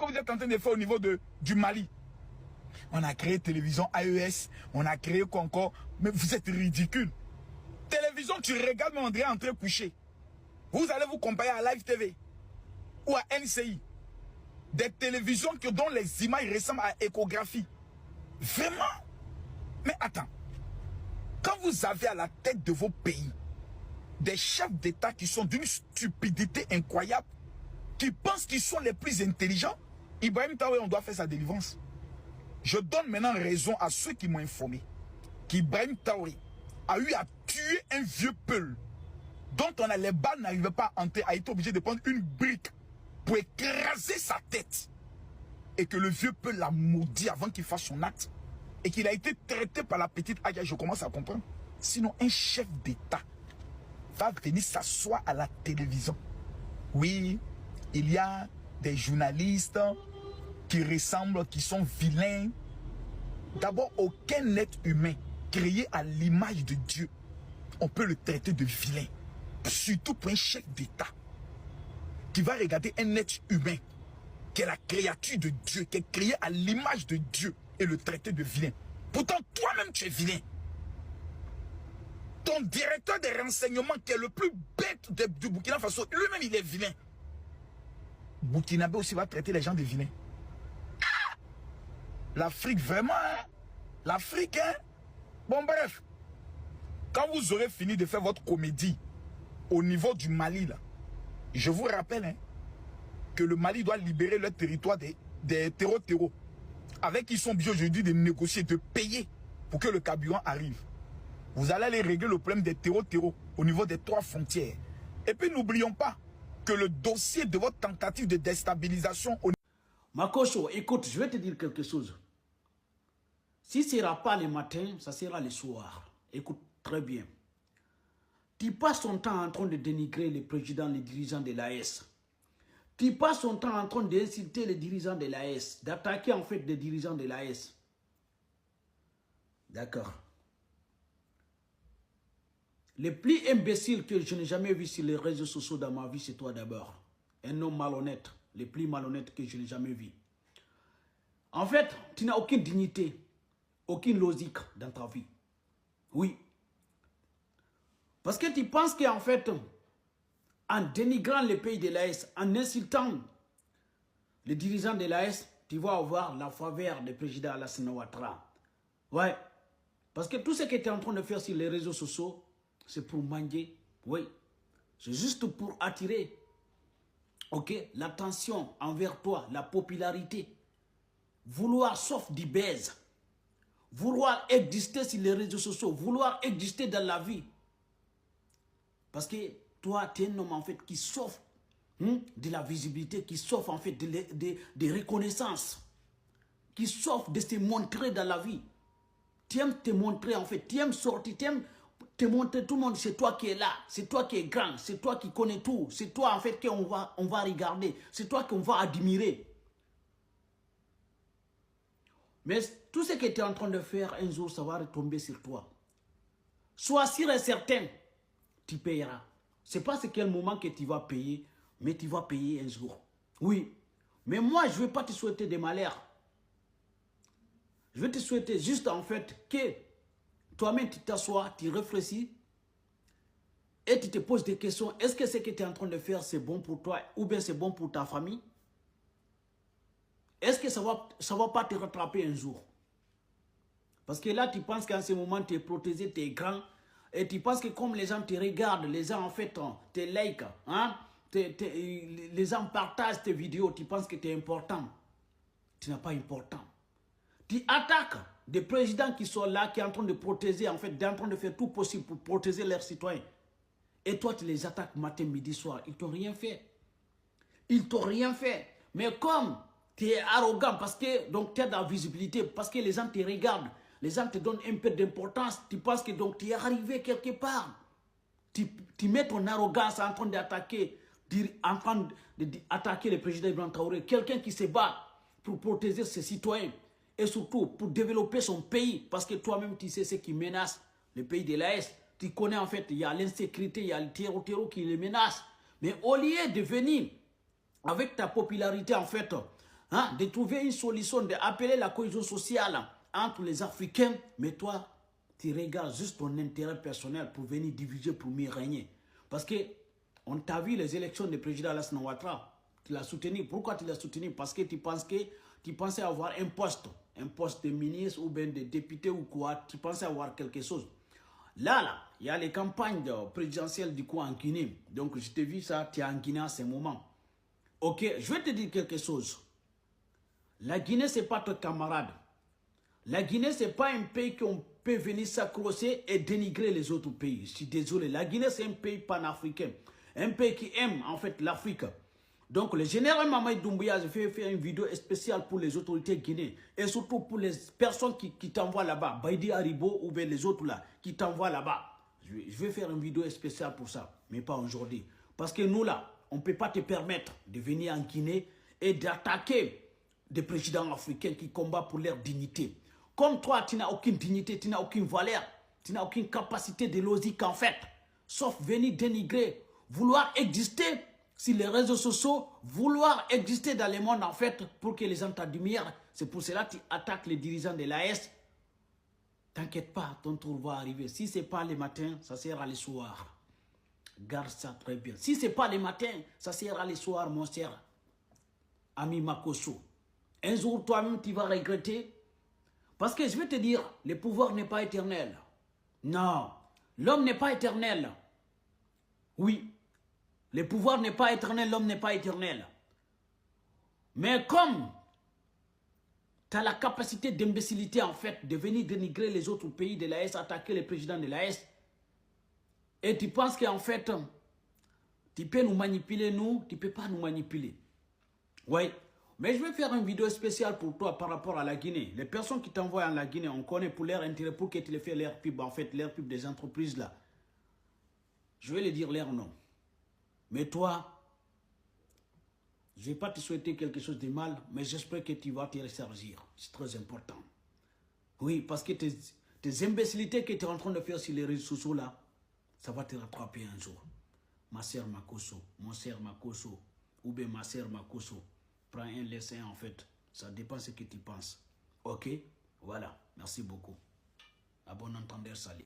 vous êtes en train de faire au niveau du Mali. On a créé télévision AES, on a créé quoi encore? Mais vous êtes ridicule. Télévision, tu regardes, mais on dirait entrer coucher. Vous allez vous comparer à Live TV ou à NCI. Des télévisions dont les images ressemblent à échographie. Vraiment? Mais attends. Quand vous avez à la tête de vos pays des chefs d'État qui sont d'une stupidité incroyable, qui pensent qu'ils sont les plus intelligents, Ibrahim Traoré, on doit faire sa délivrance. Je donne maintenant raison à ceux qui m'ont informé qu'Ibrahim Traoré a eu à tuer un vieux peul dont les balles n'arrivaient pas à entrer, a été obligé de prendre une brique pour écraser sa tête. Et que le vieux peul l'a maudit avant qu'il fasse son acte. Et qu'il a été traité par la petite Aja, je commence à comprendre. Sinon, un chef d'État va venir s'asseoir à la télévision. Oui, il y a des journalistes qui ressemblent, qui sont vilains. D'abord, aucun être humain créé à l'image de Dieu, on peut le traiter de vilain. Surtout pour un chef d'État qui va regarder un être humain qui est la créature de Dieu, qui est créé à l'image de Dieu et le traiter de vilain. Pourtant, toi-même, tu es vilain. Ton directeur des renseignements, qui est le plus bête du Burkina Faso, lui-même, il est vilain. Burkinabé aussi va traiter les gens de vilains. Ah! L'Afrique, vraiment, hein? L'Afrique, hein? Bon, bref. Quand vous aurez fini de faire votre comédie au niveau du Mali, là, je vous rappelle hein, que le Mali doit libérer leur territoire des terreaux. Avec qui ils sont obligés aujourd'hui de négocier, de payer pour que le carburant arrive. Vous allez aller régler le problème des terreaux au niveau des 3 frontières. Et puis n'oublions pas que le dossier de votre tentative de déstabilisation... Makoso, écoute, je vais te dire quelque chose. Si ce ne sera pas le matin, ça sera le soir. Écoute très bien. Tu passes ton temps en train de dénigrer les présidents, les dirigeants de l'AS. Tu passes ton temps en train d'insulter les dirigeants de l'AS, d'attaquer en fait les dirigeants de l'AS. D'accord. Le plus imbécile que je n'ai jamais vu sur les réseaux sociaux dans ma vie, c'est toi d'abord. Un homme malhonnête, le plus malhonnête que je n'ai jamais vu. En fait, tu n'as aucune dignité, aucune logique dans ta vie. Oui. Parce que tu penses qu'en fait, en dénigrant les pays de l'AS, en insultant les dirigeants de l'AS, tu vas avoir la faveur du président Alassane Ouattara. Ouais. Parce que tout ce que tu es en train de faire sur les réseaux sociaux, c'est pour manger. Oui. C'est juste pour attirer l'attention envers toi, la popularité. Vouloir sauf du baise. Vouloir exister sur les réseaux sociaux. Vouloir exister dans la vie. Parce que toi, tu es un homme en fait qui souffre de la visibilité, qui souffre en fait de reconnaissance, qui souffre de se montrer dans la vie. Tu aimes te montrer en fait, tu aimes sortir, tu aimes te montrer tout le monde, c'est toi qui es là, c'est toi qui es grand, c'est toi qui connais tout, c'est toi en fait qu'on va regarder, c'est toi qu'on va admirer. Mais tout ce que tu es en train de faire, un jour, ça va retomber sur toi. Sois sûr et certain, tu payeras. C'est pas à quel moment que tu vas payer, mais tu vas payer un jour. Oui. Mais moi, je ne vais pas te souhaiter des malheurs. Je vais te souhaiter juste en fait que toi-même tu t'assois, tu réfléchis et tu te poses des questions. Est-ce que ce que tu es en train de faire, c'est bon pour toi ou bien c'est bon pour ta famille? Est-ce que ça va pas te rattraper un jour? Parce que là, tu penses qu'en ce moment, tu es protégé, tu es grand. Et tu penses que comme les gens te regardent, les gens en fait te like, hein? Les gens partagent tes vidéos, tu penses que tu es important. Tu n'es pas important. Tu attaques des présidents qui sont là, qui sont en train de protéger, en fait, en train de faire tout possible pour protéger leurs citoyens. Et toi, tu les attaques matin, midi, soir. Ils t'ont rien fait. Ils t'ont rien fait. Mais comme tu es arrogant, parce que donc tu as de la visibilité, parce que les gens te regardent, les gens te donnent un peu d'importance, tu penses que donc tu es arrivé quelque part. Tu mets ton arrogance en train d'attaquer, le président Ibrahim Traoré, quelqu'un qui se bat pour protéger ses citoyens et surtout pour développer son pays, parce que toi-même tu sais ce qui menace le pays de l'AS. Tu connais en fait, il y a l'insécurité, il y a le terreau qui les menace. Mais au lieu de venir avec ta popularité en fait, hein, de trouver une solution, d'appeler la cohésion sociale entre les Africains. Mais toi, tu regardes juste ton intérêt personnel pour venir diviser, pour mieux régner. Parce que on t'a vu les élections du président Alassane Ouattara. Tu l'as soutenu. Pourquoi tu l'as soutenu? Parce que tu pensais avoir un poste de ministre ou bien de député ou quoi. Tu pensais avoir quelque chose. Là, il y a les campagnes présidentielles du coup en Guinée. Donc, je t'ai vu ça, tu es en Guinée à ce moment. Ok, je vais te dire quelque chose. La Guinée, ce n'est pas ton camarade. La Guinée, ce n'est pas un pays qu'on peut venir s'accrocher et dénigrer les autres pays. Je suis désolé. La Guinée, c'est un pays panafricain. Un pays qui aime, en fait, l'Afrique. Donc, le général Mamadi Doumbouya, je vais faire une vidéo spéciale pour les autorités guinéennes. Et surtout pour les personnes qui t'envoient là-bas. Baïdi Haribo ou bien les autres là, qui t'envoient là-bas. Je vais faire une vidéo spéciale pour ça. Mais pas aujourd'hui. Parce que nous là, on ne peut pas te permettre de venir en Guinée et d'attaquer des présidents africains qui combattent pour leur dignité. Comme toi, tu n'as aucune dignité, tu n'as aucune valeur, tu n'as aucune capacité de logique en fait. Sauf venir dénigrer, vouloir exister sur les réseaux sociaux, vouloir exister dans le monde en fait pour que les gens t'admirent. C'est pour cela que tu attaques les dirigeants de l'AS. T'inquiète pas, ton tour va arriver. Si ce n'est pas le matin, ça sera le soir. Garde ça très bien. Si ce n'est pas le matin, ça sera le soir, mon cher ami Makosso. Un jour, toi-même, tu vas regretter. Parce que je vais te dire, le pouvoir n'est pas éternel. Non, l'homme n'est pas éternel. Oui, le pouvoir n'est pas éternel, l'homme n'est pas éternel. Mais comme tu as la capacité d'imbécilité, en fait, de venir dénigrer les autres pays de l'AS, attaquer les présidents de l'AS, et tu penses qu'en fait, tu peux nous manipuler, nous, tu ne peux pas nous manipuler. Oui. Mais je vais faire une vidéo spéciale pour toi par rapport à la Guinée. Les personnes qui t'envoient en la Guinée, on connaît pour leur intérêt, pour que tu les fasses leur pub, en fait, leur pub des entreprises là. Je vais les dire leur nom. Mais toi, je ne vais pas te souhaiter quelque chose de mal, mais j'espère que tu vas te ressarcir. C'est très important. Oui, parce que tes imbécilités que tu es en train de faire sur les réseaux sociaux là, ça va te rattraper un jour. Ma sœur Makosso, mon sœur Makosso, ou bien ma sœur Makosso. Prends un lesson en fait. Ça dépend de ce que tu penses. Ok? Voilà. Merci beaucoup. À bon entendeur, salut.